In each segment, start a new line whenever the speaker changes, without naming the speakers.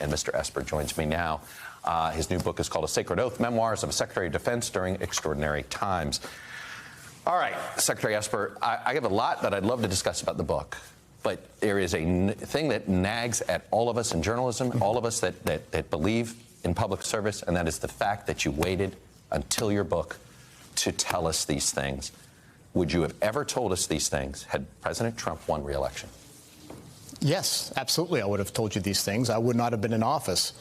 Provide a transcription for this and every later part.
and Mr. Esper joins me now. His new book is called A Sacred Oath, Memoirs of a Secretary of Defense During Extraordinary Times. All right, Secretary Esper, I have a lot that I'd love to discuss about the book, but there is a thing that nags at all of us in journalism, all of us that believe in public service, and that is the fact that you waited until your book to tell us these things. Would you have ever told us these things had President Trump won re-election?
Yes, absolutely. I would have told you these things. I would not have been in office.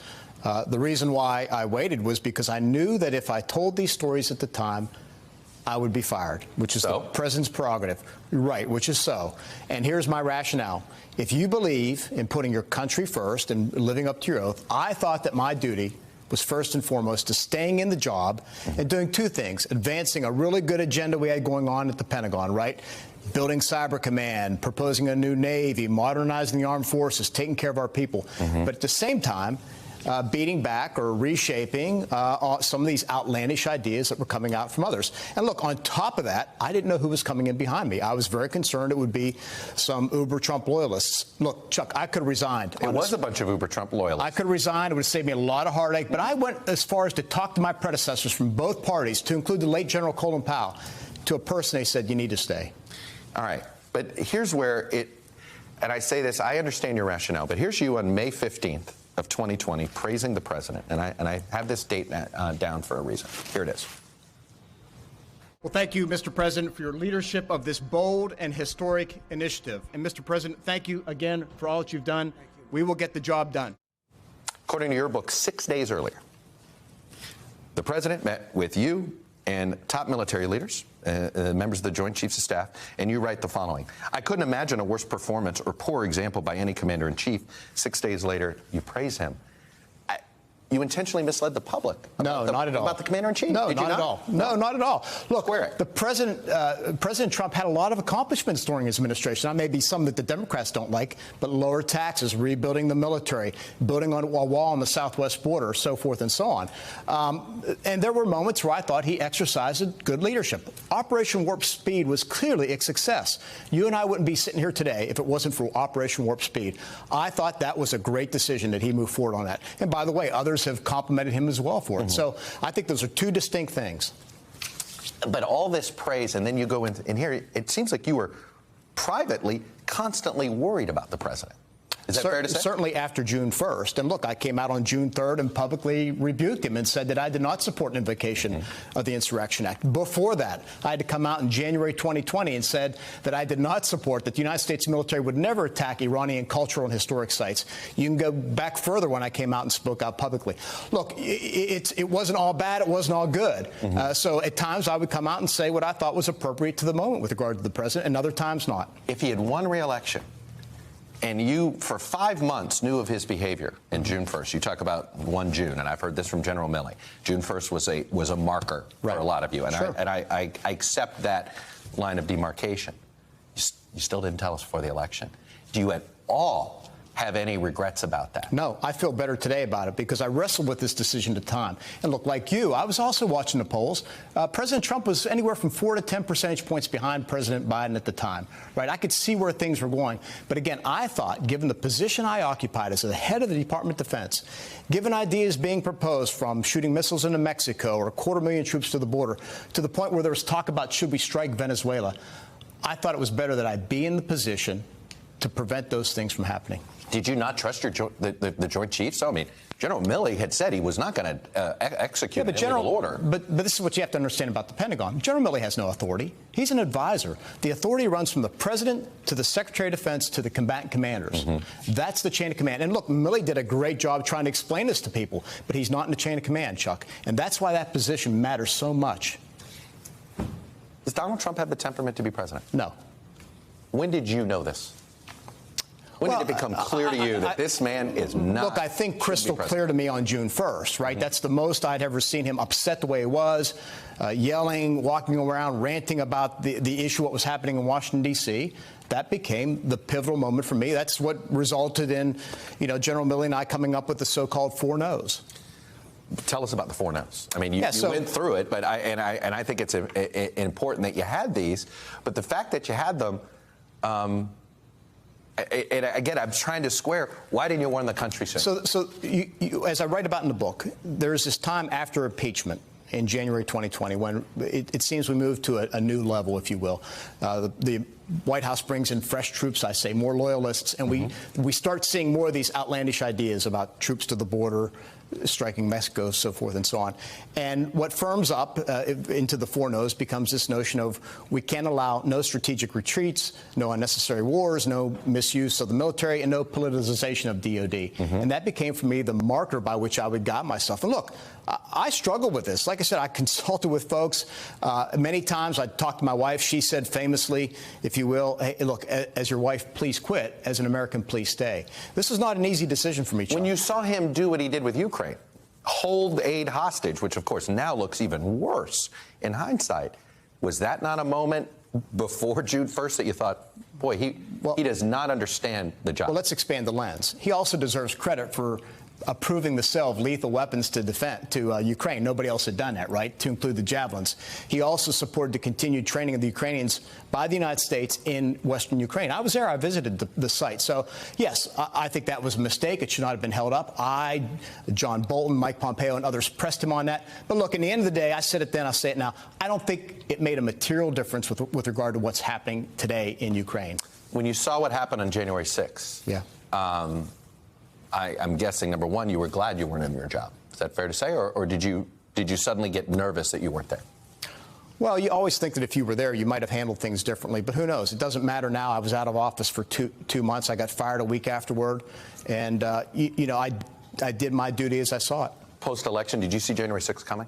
The reason why I waited was because I knew that if I told these stories at the time, I would be fired, which is the president's prerogative. Right, which is so. And here's my rationale. If you believe in putting your country first and living up to your oath, I thought that my duty was first and foremost to staying in the job and doing two things: advancing a really good agenda we had going on at the Pentagon, right? Building Cyber Command, proposing a new Navy, modernizing the armed forces, taking care of our people. But at the same time, beating back or reshaping some of these outlandish ideas that were coming out from others. And look, on top of that, I didn't know who was coming in behind me. I was very concerned it would be some uber-Trump loyalists. Look, Chuck, I could have resigned.
It was a bunch of uber-Trump loyalists.
I could have resigned. It would have saved me a lot of heartache. But I went as far as to talk to my predecessors from both parties, to include the late General Colin Powell, to a person they said, you need to stay.
All right. But here's where and I say this, I understand your rationale, but here's you on May 15th. Of 2020, praising the president. And I have this date down for a reason. Here it is.
Well, thank you, Mr. President, for your leadership of this bold and historic initiative. And, Mr. President, thank you again for all that you've done. We will get the job done.
According to your book, 6 days earlier, the president met with you and top military leaders, members of the Joint Chiefs of Staff, and you write the following. I couldn't imagine a worse performance or poor example by any commander-in-chief. 6 days later, you praise him. You intentionally misled the public.
No, not at all.
About the commander-in-chief?
No, not at all. No, not at all. Look,
the
President Trump had a lot of accomplishments during his administration. Now, maybe some that the Democrats don't like, but lower taxes, rebuilding the military, building on a wall on the southwest border, so forth and so on. And there were moments where I thought he exercised good leadership. Operation Warp Speed was clearly a success. You and I wouldn't be sitting here today if it wasn't for Operation Warp Speed. I thought that was a great decision that he moved forward on that. And by the way, others have complimented him as well for it. So I think those are two distinct things.
But all this praise, and then you go in here, it seems like you were privately constantly worried about the president. Is that fair to say?
Certainly after June 1st. And look, I came out on June 3rd and publicly rebuked him and said that I did not support an invocation of the Insurrection Act. Before that, I had to come out in January 2020 and said that I did not support that the United States military would never attack Iranian cultural and historic sites. You can go back further when I came out and spoke out publicly. Look, it wasn't all bad. It wasn't all good. So at times I would come out and say what I thought was appropriate to the moment with regard to the president, and other times not.
If he had won re-election, and you, for 5 months, knew of his behavior in June 1st. You talk about 1 June, and I've heard this from General Milley. June 1st was a marker for a lot of you, and I accept that line of demarcation. You still didn't tell us before the election. Do you at all have any regrets about that?
No, I feel better today about it because I wrestled with this decision at the time. And look, like you, I was also watching the polls. President Trump was anywhere from 4 to 10 percentage points behind President Biden at the time, right? I could see where things were going. But again, I thought, given the position I occupied as the head of the Department of Defense, given ideas being proposed from shooting missiles into Mexico or 250,000 troops to the border, to the point where there was talk about should we strike Venezuela, I thought it was better that I be in the position to prevent those things from happening.
Did you not trust the Joint Chiefs? I mean, General Milley had said he was not going to execute an illegal order.
But this is what you have to understand about the Pentagon. General Milley has no authority. He's an advisor. The authority runs from the president to the Secretary of Defense to the combatant commanders. That's the chain of command. And look, Milley did a great job trying to explain this to people, but he's not in the chain of command, Chuck. And that's why that position matters so much.
Does Donald Trump have the temperament to be president?
No.
When did you know this? When did it become clear to you that this man is not?
Look, I think crystal clear to me on June 1st, right? That's the most I'd ever seen him upset the way he was, yelling, walking around, ranting about the issue, what was happening in Washington, D.C. That became the pivotal moment for me. That's what resulted in, General Milley and I coming up with the so-called 4 no's.
Tell us about the 4 no's. I mean, you went through it, but I think it's important that you had these. But the fact that you had them, Again, I'm trying to square. Why didn't you warn the country sooner?
So as I write about in the book, there's this time after impeachment in January 2020 when it seems we moved to a new level, if you will. The White House brings in fresh troops, I say, more loyalists, and we start seeing more of these outlandish ideas about troops to the border, striking Mexico, so forth and so on. And what firms up into the foreknowns becomes this notion of we can't allow no strategic retreats, no unnecessary wars, no misuse of the military, and no politicization of DOD. And that became for me the marker by which I would guide myself. And look, I struggle with this. Like I said, I consulted with folks many times. I talked to my wife. She said famously, if you will, hey, look, as your wife, please quit. As an American, please stay. This is not an easy decision for me, Chuck.
When you saw him do what he did with Ukraine, hold aid hostage, which of course now looks even worse in hindsight, was that not a moment before June 1st that you thought, boy, he does not understand the job?
Well, let's expand the lens. He also deserves credit for approving the sale of lethal weapons to Ukraine. Nobody else had done that, right, to include the Javelins. He also supported the continued training of the Ukrainians by the United States in western Ukraine. I was there. I visited the site. So, yes, I think that was a mistake. It should not have been held up. John Bolton, Mike Pompeo, and others pressed him on that. But, look, in the end of the day, I said it then, I'll say it now, I don't think it made a material difference with regard to what's happening today in Ukraine.
When you saw what happened on January 6th,
yeah.
I'm guessing, number one, you were glad you weren't in your job. Is that fair to say? Or did you suddenly get nervous that you weren't there?
Well, you always think that if you were there, you might have handled things differently. But who knows? It doesn't matter now. I was out of office for two months. I got fired a week afterward. And, I did my duty as I saw it.
Post-election, did you see January 6th coming?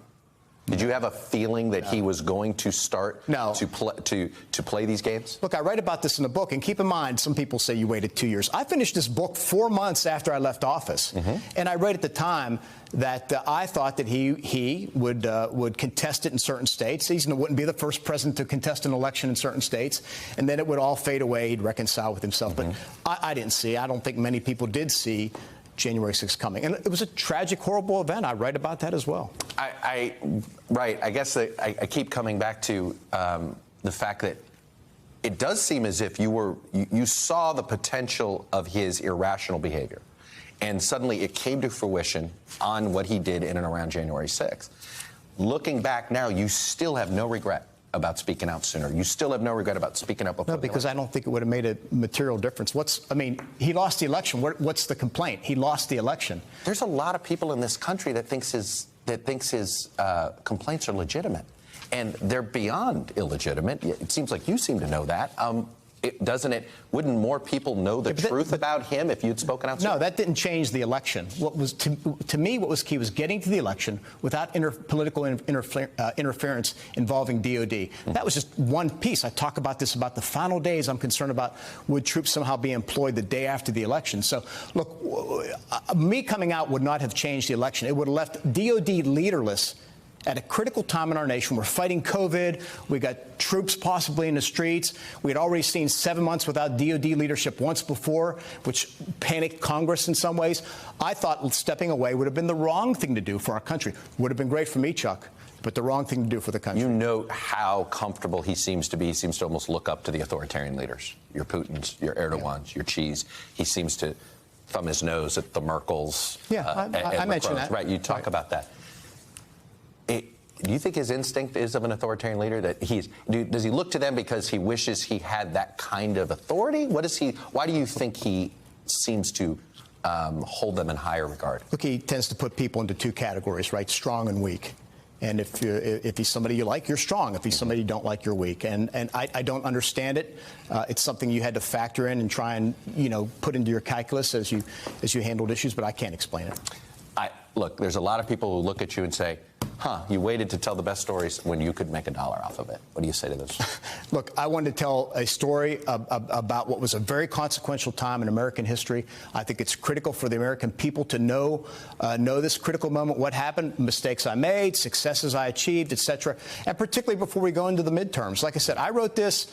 Did you have a feeling that he was going to start to play these games?
Look, I write about this in the book, and keep in mind, some people say you waited 2 years. I finished this book 4 months after I left office, and I wrote at the time that I thought that he would contest it in certain states. He wouldn't be the first president to contest an election in certain states, and then it would all fade away. He'd reconcile with himself. But I didn't see. I don't think many people did see January 6th coming. And it was a tragic, horrible event. I write about that as well.
Right. I guess I keep coming back to the fact that it does seem as if you saw the potential of his irrational behavior. And suddenly it came to fruition on what he did in and around January 6th. Looking back now, you still have no regret about speaking out sooner. You still have no regret about speaking up before.
No, because I don't think it would have made a material difference. He lost the election. What's the complaint? He lost the election.
There's a lot of people in this country that thinks his complaints are legitimate, and they're beyond illegitimate. It seems like you seem to know that. Wouldn't more people know the truth about him if you'd spoken out?
No, that didn't change the election. What was to me, what was key was getting to the election without political interference involving DOD. That was just one piece. I talk about this about the final days. I'm concerned about would troops somehow be employed the day after the election. So, look, me coming out would not have changed the election. It would have left DOD leaderless at a critical time in our nation. We're fighting COVID. We got troops possibly in the streets. We had already seen 7 months without DOD leadership once before, which panicked Congress in some ways. I thought stepping away would have been the wrong thing to do for our country. Would have been great for me, Chuck, but the wrong thing to do for the country.
You note how comfortable he seems to be. He seems to almost look up to the authoritarian leaders, your Putins, your Erdogans, your Xi's. He seems to thumb his nose at the Merkels.
Yeah, I mentioned that.
Right, you talk about that. Do you think his instinct is of an authoritarian leader? Does he look to them because he wishes he had that kind of authority? Why do you think he seems to hold them in higher regard?
Look, he tends to put people into two categories, right? Strong and weak. And if he's somebody you like, you're strong. If he's somebody you don't like, you're weak. And I don't understand it. It's something you had to factor in and try and put into your calculus as you handled issues, but I can't explain it.
Look, there's a lot of people who look at you and say, you waited to tell the best stories when you could make $1 off of it. What do you say to this?
Look, I wanted to tell a story about what was a very consequential time in American history. I think it's critical for the American people to know this critical moment, what happened, mistakes I made, successes I achieved, etc., and particularly before we go into the midterms. Like I said, I wrote this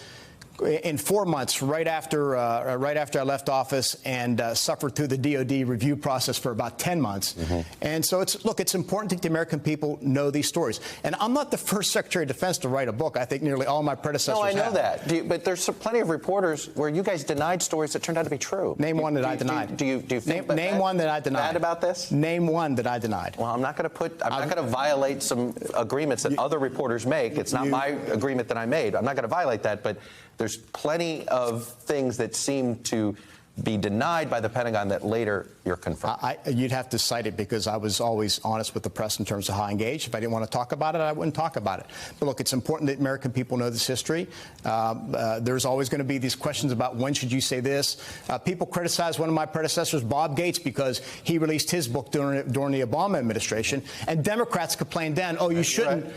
in 4 months, right after I left office, and suffered through the DOD review process for about 10 months. And so it's important that the American people know these stories. And I'm not the first Secretary of Defense to write a book. I think nearly all my predecessors
No, I know
have.
that. But there's plenty of reporters where you guys denied stories that turned out to be true.
Name one that I denied.
Do you think
name one that I denied.
Bad about this?
Name one that I denied.
Well, I'm not going to violate some agreements that other reporters make. It's not my agreement that I made. I'm not going to violate that, but there's plenty of things that seem to be denied by the Pentagon that later you're confirmed.
You'd have to cite it, because I was always honest with the press in terms of how I engaged. If I didn't want to talk about it, I wouldn't talk about it. But look, it's important that American people know this history. There's always going to be these questions about when should you say this. People criticize one of my predecessors, Bob Gates, because he released his book during the Obama administration, and Democrats complained then, oh, you shouldn't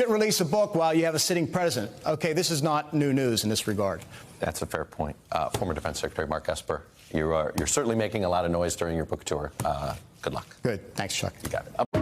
release a book while you have a sitting president. Okay, this is not new news in this regard.
That's a fair point. Former Defense Secretary Mark Esper, you're certainly making a lot of noise during your book tour. Good luck.
Good. Thanks, Chuck.
You got it.